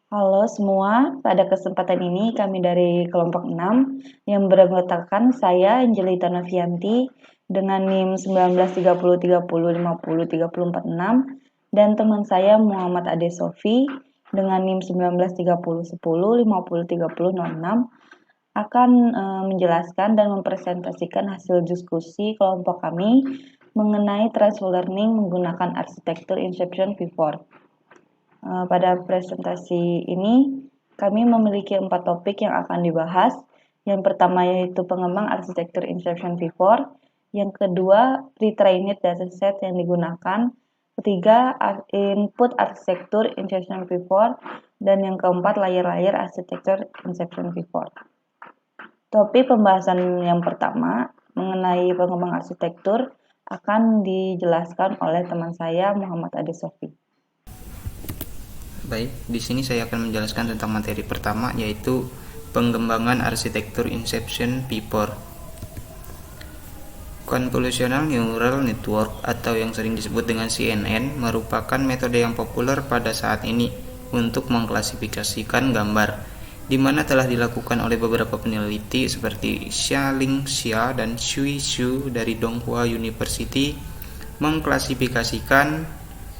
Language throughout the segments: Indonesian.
Halo semua, pada kesempatan ini kami dari kelompok 6 yang beranggotakan saya Angelita Novianti dengan NIM 193030503446 dan teman saya Muhammad Ade Sofi dengan NIM 193010503006 akan menjelaskan dan mempresentasikan hasil diskusi kelompok kami mengenai transfer learning menggunakan arsitektur Inception V4. Pada presentasi ini, kami memiliki 4 topik yang akan dibahas. Yang pertama yaitu pengembang arsitektur Inception V4, yang kedua pre-trained dataset yang digunakan, ketiga input arsitektur Inception V4, dan yang keempat layer-layer arsitektur Inception V4. Topik pembahasan yang pertama mengenai pengembang arsitektur akan dijelaskan oleh teman saya Muhammad Ade Sofi. Baik, di sini saya akan menjelaskan tentang materi pertama, yaitu pengembangan arsitektur Inception V4. Convolutional Neural Network atau yang sering disebut dengan CNN merupakan metode yang populer pada saat ini untuk mengklasifikasikan gambar, di mana telah dilakukan oleh beberapa peneliti seperti Xia-Ling Xia dan Shui Xu dari Donghua University mengklasifikasikan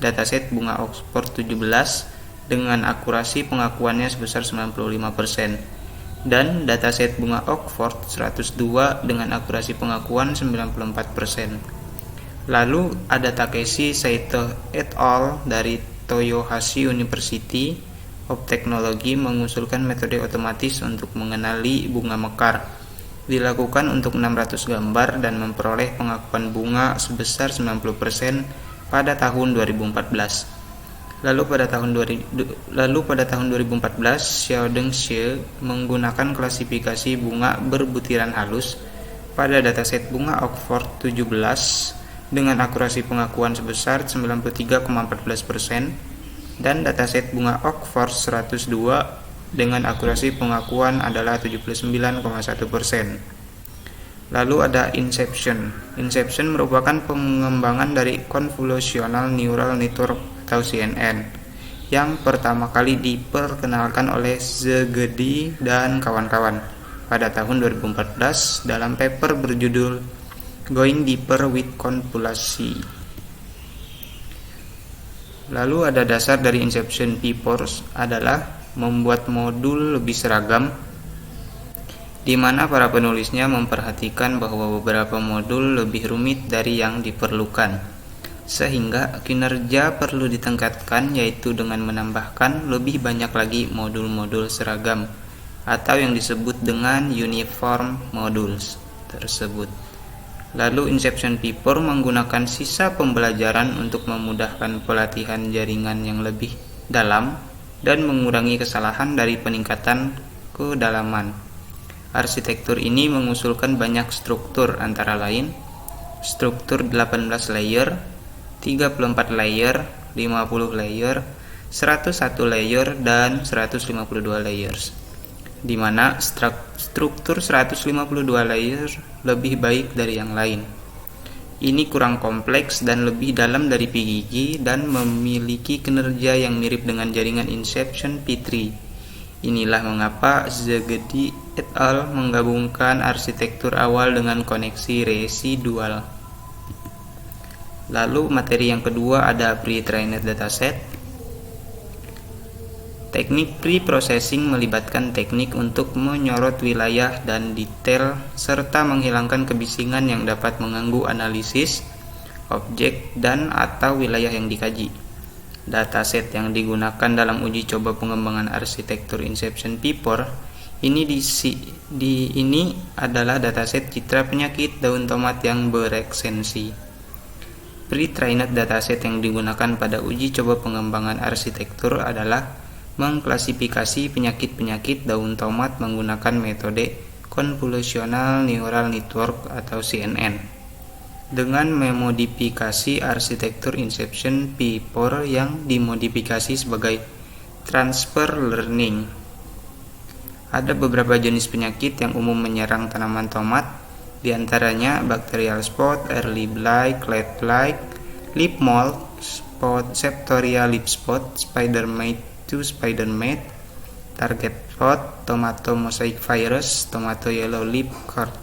dataset bunga Oxford 17 dengan akurasi pengakuannya sebesar 95% dan dataset bunga Oxford 102 dengan akurasi pengakuan 94%. Lalu ada Takeshi Saito et al. Dari Toyohashi University of Technology mengusulkan metode otomatis untuk mengenali bunga mekar. Dilakukan untuk 600 gambar dan memperoleh pengakuan bunga sebesar 90% pada tahun 2014. Lalu pada tahun 2014, Xiaodong Xie menggunakan klasifikasi bunga berbutiran halus pada dataset bunga Oxford 17 dengan akurasi pengakuan sebesar 93,14% dan dataset bunga Oxford 102 dengan akurasi pengakuan adalah 79,1%. Lalu ada Inception. Inception merupakan pengembangan dari Convolutional Neural Network atau CNN yang pertama kali diperkenalkan oleh Szegedy dan kawan-kawan pada tahun 2014 dalam paper berjudul Going Deeper with Convolution. Lalu ada dasar dari Inception V4 adalah membuat modul lebih seragam, di mana para penulisnya memperhatikan bahwa beberapa modul lebih rumit dari yang diperlukan, sehingga kinerja perlu ditingkatkan, yaitu dengan menambahkan lebih banyak lagi modul-modul seragam atau yang disebut dengan uniform modules tersebut. Lalu Inception V4 menggunakan sisa pembelajaran untuk memudahkan pelatihan jaringan yang lebih dalam dan mengurangi kesalahan dari peningkatan kedalaman. Arsitektur ini mengusulkan banyak struktur, antara lain struktur 18 layer, 34 layer, 50 layer, 101 layer, dan 152 layers, di mana struktur 152 layer lebih baik dari yang lain. Ini kurang kompleks dan lebih dalam dari PGG dan memiliki kinerja yang mirip dengan jaringan Inception V3. Inilah mengapa Szegedy et al. Menggabungkan arsitektur awal dengan koneksi residual. Lalu materi yang kedua ada pre-trained dataset. Teknik pre-processing melibatkan teknik untuk menyorot wilayah dan detail serta menghilangkan kebisingan yang dapat mengganggu analisis objek dan atau wilayah yang dikaji. Dataset yang digunakan dalam uji coba pengembangan arsitektur Inception V4 ini adalah dataset citra penyakit daun tomat yang berekstensi. Pre-trained dataset yang digunakan pada uji coba pengembangan arsitektur adalah mengklasifikasi penyakit-penyakit daun tomat menggunakan metode Convolutional Neural Network atau CNN dengan memodifikasi arsitektur Inception V4 yang dimodifikasi sebagai transfer learning. Ada beberapa jenis penyakit yang umum menyerang tanaman tomat, di antaranya bacterial spot, early blight, late blight, leaf mold, spot, septoria leaf spot, spider mite to spider mite, target spot, tomato mosaic virus, tomato yellow leaf curt.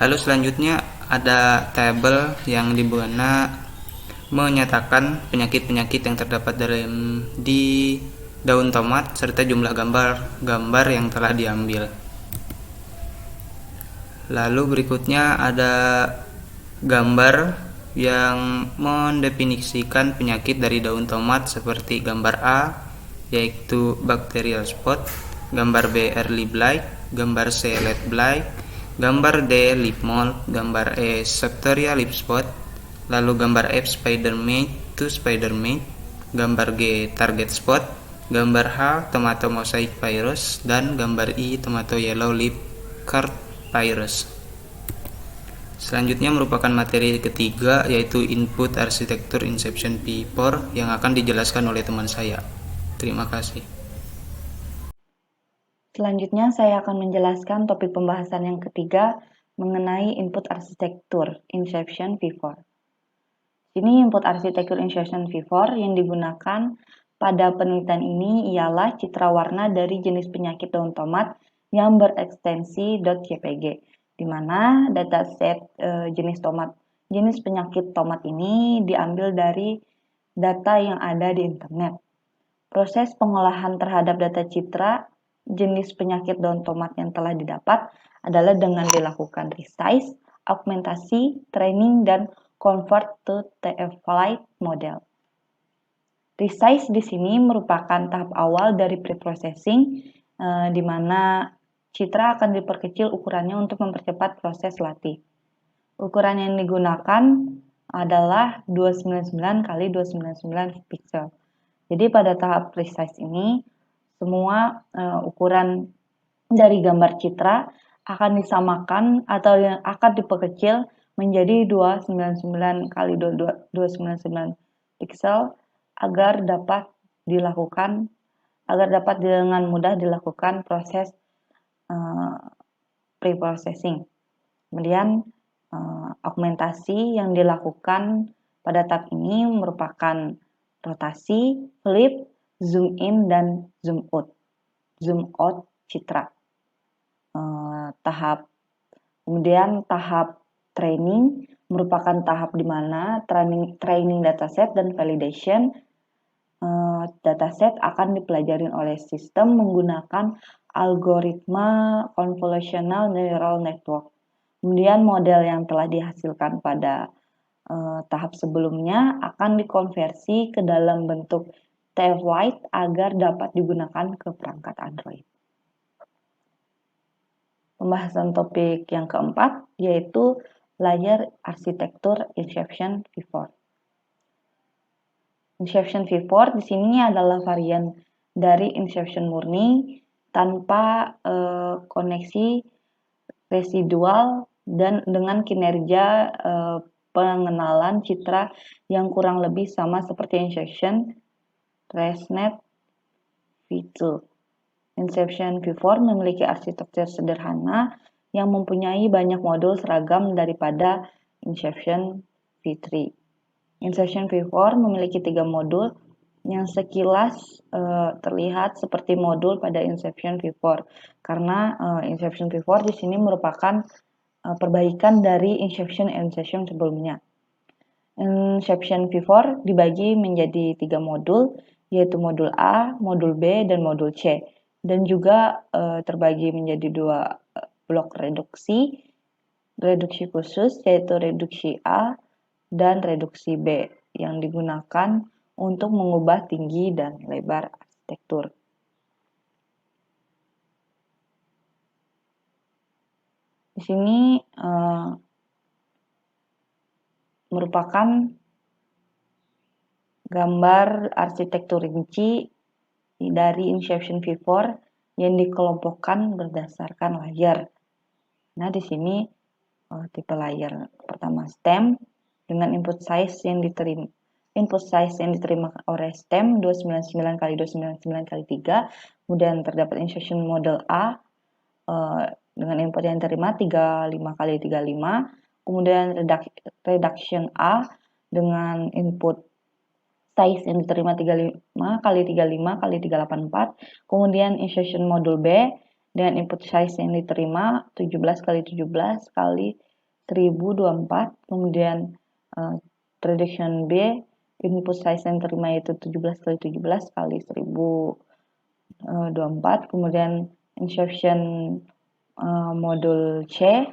Lalu selanjutnya ada tabel yang dimana menyatakan penyakit-penyakit yang terdapat di daun tomat serta jumlah gambar yang telah diambil. Lalu berikutnya ada gambar yang mendefinisikan penyakit dari daun tomat seperti gambar A yaitu bacterial spot, gambar B early blight, gambar C late blight, gambar D leaf mold, gambar E septoria leaf spot, lalu gambar F spider mite to spider mite, gambar G target spot, gambar H tomato mosaic virus, dan gambar I tomato yellow leaf curt virus. Selanjutnya merupakan materi ketiga yaitu input arsitektur Inception V4 yang akan dijelaskan oleh teman saya. Terima kasih. Selanjutnya saya akan menjelaskan topik pembahasan yang ketiga mengenai input arsitektur Inception V4. Ini input arsitektur Inception V4 yang digunakan pada penelitian ini ialah citra warna dari jenis penyakit daun tomat yang berekstensi .jpg, di mana dataset jenis penyakit tomat ini diambil dari data yang ada di internet. Proses pengolahan terhadap data citra jenis penyakit daun tomat yang telah didapat adalah dengan dilakukan resize, augmentasi, training, dan convert to TF-Flight model. Resize di sini merupakan tahap awal dari preprocessing, di mana citra akan diperkecil ukurannya untuk mempercepat proses latih. Ukuran yang digunakan adalah 299 x 299 pixel. Jadi pada tahap resize ini, semua ukuran dari gambar citra akan disamakan atau yang akan diperkecil menjadi 299 x 299 pixel agar dapat dengan mudah dilakukan proses preprocessing. Kemudian augmentasi yang dilakukan pada tahap ini merupakan rotasi, flip, zoom in, dan zoom out citra. Kemudian tahap training merupakan tahap di mana training dataset dan validation dataset akan dipelajari oleh sistem menggunakan algoritma convolutional neural network. Kemudian model yang telah dihasilkan pada tahap sebelumnya akan dikonversi ke dalam bentuk TF-Lite agar dapat digunakan ke perangkat Android. Pembahasan topik yang keempat yaitu layer arsitektur Inception V4. Inception V4 di sini adalah varian dari Inception murni tanpa koneksi residual dan dengan kinerja pengenalan citra yang kurang lebih sama seperti Inception ResNet V2. Inception V4 memiliki arsitektur sederhana yang mempunyai banyak modul seragam daripada Inception V3. Inception V4 memiliki 3 modul yang sekilas terlihat seperti modul pada Inception V4 karena Inception V4 di sini merupakan perbaikan dari Inception sebelumnya. Inception V4 dibagi menjadi 3 modul, yaitu modul A, modul B, dan modul C. Dan juga terbagi menjadi 2 blok reduksi khusus, yaitu reduksi A dan reduksi B, yang digunakan untuk mengubah tinggi dan lebar arsitektur. Di sini merupakan gambar arsitektur rinci dari Inception V4 yang dikelompokkan berdasarkan layer. Nah, di sini tipe layer pertama stem dengan input size yang diterima oleh stem 299 x 299 x 3. Kemudian terdapat insertion model A dengan input yang diterima 35 x 35. Kemudian reduction A dengan input size yang diterima 35 kali 35 kali 384, kemudian insertion modul B dengan input size yang diterima 17 kali 17 kali 1024, kemudian prediction B input size yang diterima yaitu 17 kali 17 kali 1024, kemudian insertion modul C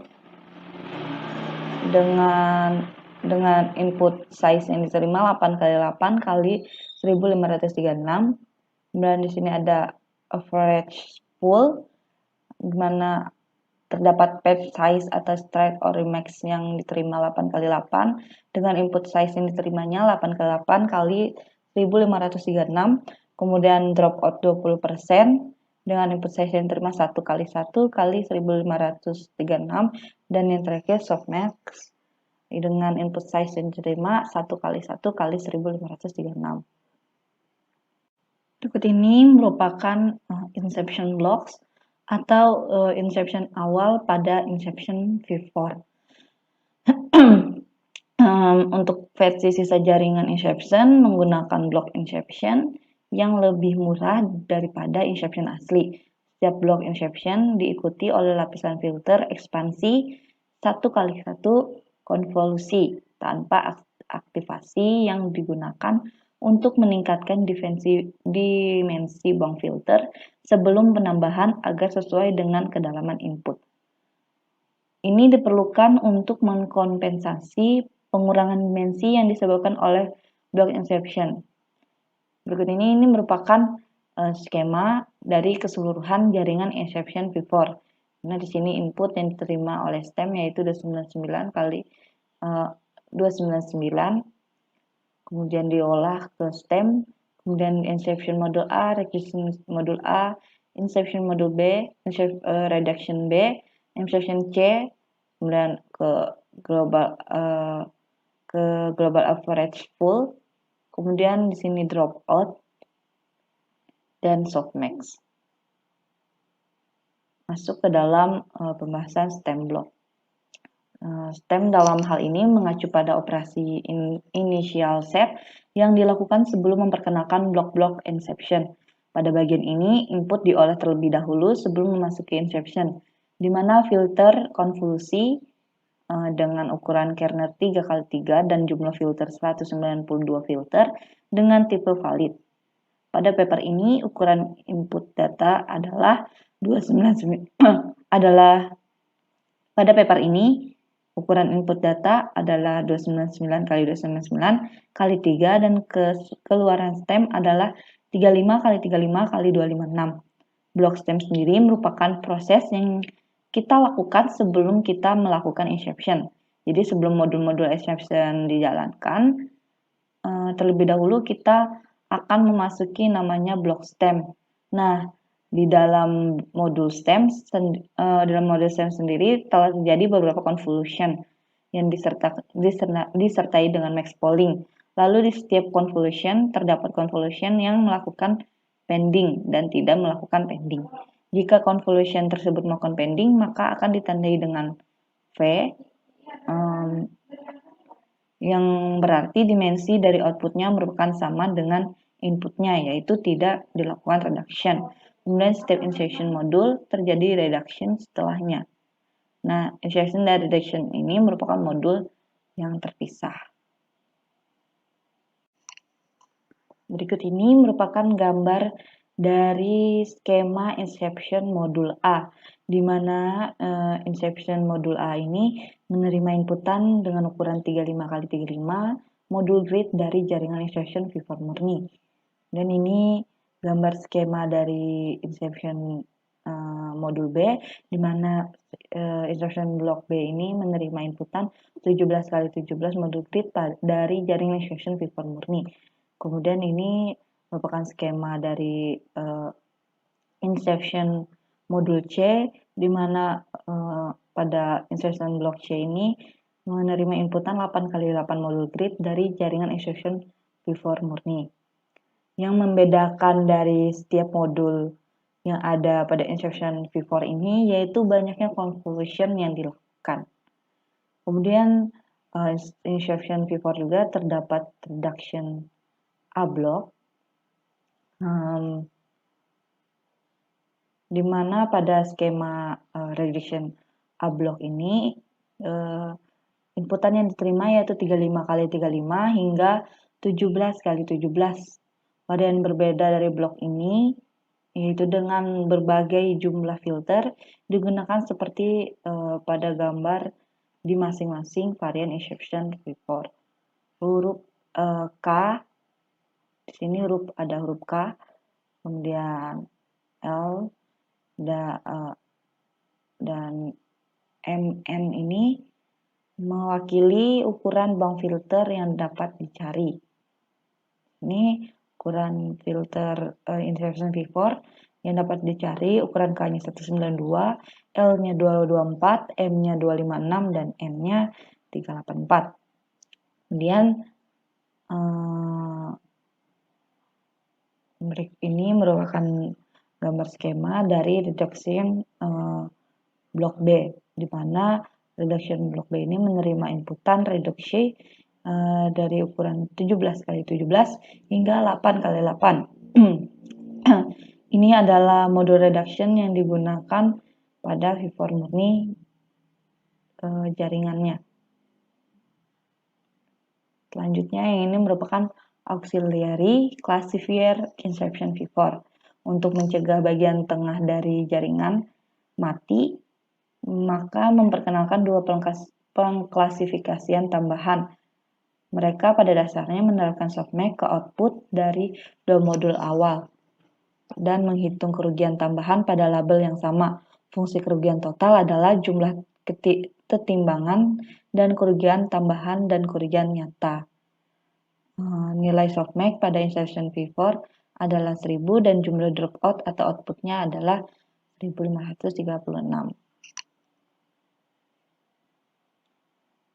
dengan input size yang diterima 8 kali 8 kali 1536. Kemudian di sini ada average pool di mana terdapat page size atau strike or max yang diterima 8 kali 8 dengan input size yang diterimanya 8 kali 8 kali 1536. Kemudian dropout 20% dengan input size yang diterima 1 kali 1 kali 1536, dan yang terakhir softmax dengan input size yang diterima 1 kali 1 kali 1536. Berikut ini merupakan inception blocks atau inception awal pada inception V4. Untuk versi sisa jaringan inception menggunakan blok inception yang lebih murah daripada inception asli. Setiap blok inception diikuti oleh lapisan filter ekspansi 1 kali 1 konvolusi tanpa aktivasi yang digunakan untuk meningkatkan dimensi buang filter sebelum penambahan agar sesuai dengan kedalaman input. Ini diperlukan untuk mengkompensasi pengurangan dimensi yang disebabkan oleh block inception. Berikut ini merupakan skema dari keseluruhan jaringan inception V4. Nah, di sini input yang diterima oleh stem yaitu 299 kali 299, kemudian diolah ke stem, kemudian inception modul A, reduction modul A, inception modul B, reduction B, inception C, kemudian ke global average full, kemudian di sini dropout dan softmax. Masuk ke dalam pembahasan stem block. Stem dalam hal ini mengacu pada operasi initial set yang dilakukan sebelum memperkenalkan blok-blok inception. Pada bagian ini, input diolah terlebih dahulu sebelum memasuki inception, di mana filter konvolusi dengan ukuran kernel 3x3 dan jumlah filter 192 filter dengan tipe valid. Pada paper ini, ukuran input data adalah 299 pada paper ini ukuran input data adalah 299 kali 299 kali 3 dan keluaran stem adalah 35 kali 35 kali 256. Blok stem sendiri merupakan proses yang kita lakukan sebelum kita melakukan inception. Jadi sebelum modul-modul inception dijalankan, terlebih dahulu kita akan memasuki namanya blok stem. Nah, di dalam modul stem sendiri telah terjadi beberapa convolution yang disertai dengan max polling. Lalu di setiap convolution terdapat convolution yang melakukan pending dan tidak melakukan pending. Jika convolution tersebut melakukan pending, maka akan ditandai dengan V, yang berarti dimensi dari outputnya merupakan sama dengan inputnya, yaitu tidak dilakukan reduction. Kemudian setiap insertion modul terjadi reduction setelahnya. Nah, insertion dan reduction ini merupakan modul yang terpisah. Berikut ini merupakan gambar dari skema inception modul A, di mana inception modul A ini menerima inputan dengan ukuran 35x35 modul grid dari jaringan inception V4 murni. Dan ini gambar skema dari inception modul B, di mana instruction block B ini menerima inputan 17x17 modul grid dari jaringan instruction V4 murni. Kemudian ini merupakan skema dari inception modul C, di mana pada instruction block C ini menerima inputan 8x8 modul grid dari jaringan instruction V4 murni. Yang membedakan dari setiap modul yang ada pada instruction V4 ini yaitu banyaknya convolution yang dilakukan. Kemudian instruction V4 juga terdapat reduction A-block, di mana pada skema reduction A-block ini inputan yang diterima yaitu 35 kali 35 hingga 17 kali 17. Varian berbeda dari blok ini yaitu dengan berbagai jumlah filter digunakan seperti pada gambar di masing-masing varian inception V4. Huruf K, di sini ada huruf K, kemudian L, dan MM ini mewakili ukuran bank filter yang dapat dicari. Ini ukuran filter inception V4 yang dapat dicari, ukuran K-nya 192, L-nya 224, M-nya 256, dan M-nya 384. Kemudian ini merupakan gambar skema dari reduction blok B, di mana reduction blok B ini menerima inputan reduksi dari ukuran 17 kali 17 hingga 8 kali 8. Ini adalah modul reduction yang digunakan pada V4 murni jaringannya. Selanjutnya yang ini merupakan auxiliary classifier inception V4. Untuk mencegah bagian tengah dari jaringan mati, maka memperkenalkan dua pengklasifikasian tambahan. Mereka pada dasarnya menerapkan softmax ke output dari dua modul awal dan menghitung kerugian tambahan pada label yang sama. Fungsi kerugian total adalah jumlah ketimbangan dan kerugian tambahan dan kerugian nyata. Nilai softmax pada inception V4 adalah 1000 dan jumlah dropout atau outputnya adalah 1536.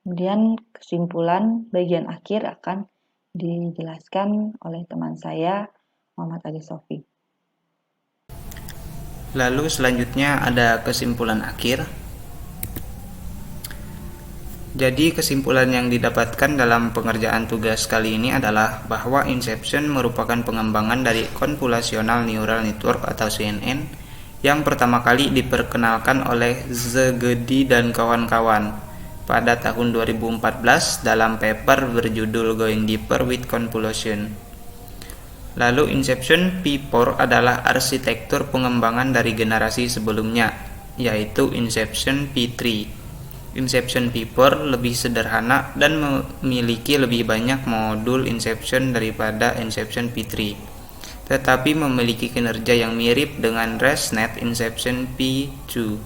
Kemudian kesimpulan bagian akhir akan dijelaskan oleh teman saya, Muhammad Adi Sofi. Lalu selanjutnya ada kesimpulan akhir. Jadi kesimpulan yang didapatkan dalam pengerjaan tugas kali ini adalah bahwa inception merupakan pengembangan dari Convolutional Neural Network atau CNN yang pertama kali diperkenalkan oleh Szegedy dan kawan-kawan pada tahun 2014 dalam paper berjudul Going Deeper with Convolution. Lalu inception P4 adalah arsitektur pengembangan dari generasi sebelumnya, yaitu inception P3. Inception P4 lebih sederhana dan memiliki lebih banyak modul inception daripada inception P3, tetapi memiliki kinerja yang mirip dengan ResNet inception P2.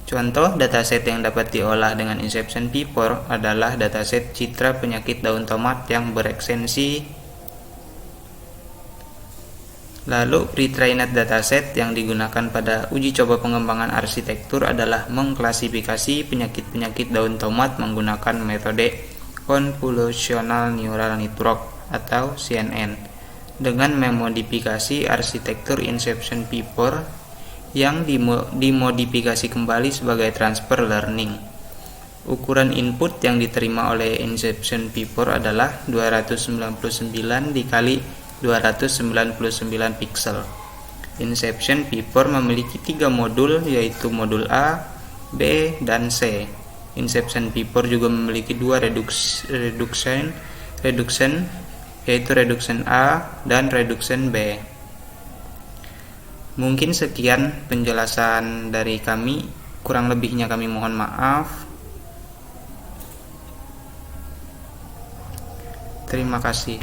Contoh dataset yang dapat diolah dengan inception P4 adalah dataset citra penyakit daun tomat yang berekstensi. Lalu pre-trained dataset yang digunakan pada uji coba pengembangan arsitektur adalah mengklasifikasi penyakit-penyakit daun tomat menggunakan metode Convolutional Neural Network atau CNN dengan memodifikasi arsitektur inception P4 yang dimodifikasi kembali sebagai transfer learning. Ukuran input yang diterima oleh inception P4 adalah 299 dikali 299 pixel. Inception P4 memiliki 3 modul, yaitu modul A, B, dan C. Inception P4 juga memiliki 2 reduction, yaitu reduction A dan reduction B. Mungkin sekian penjelasan dari kami, kurang lebihnya kami mohon maaf. Terima kasih.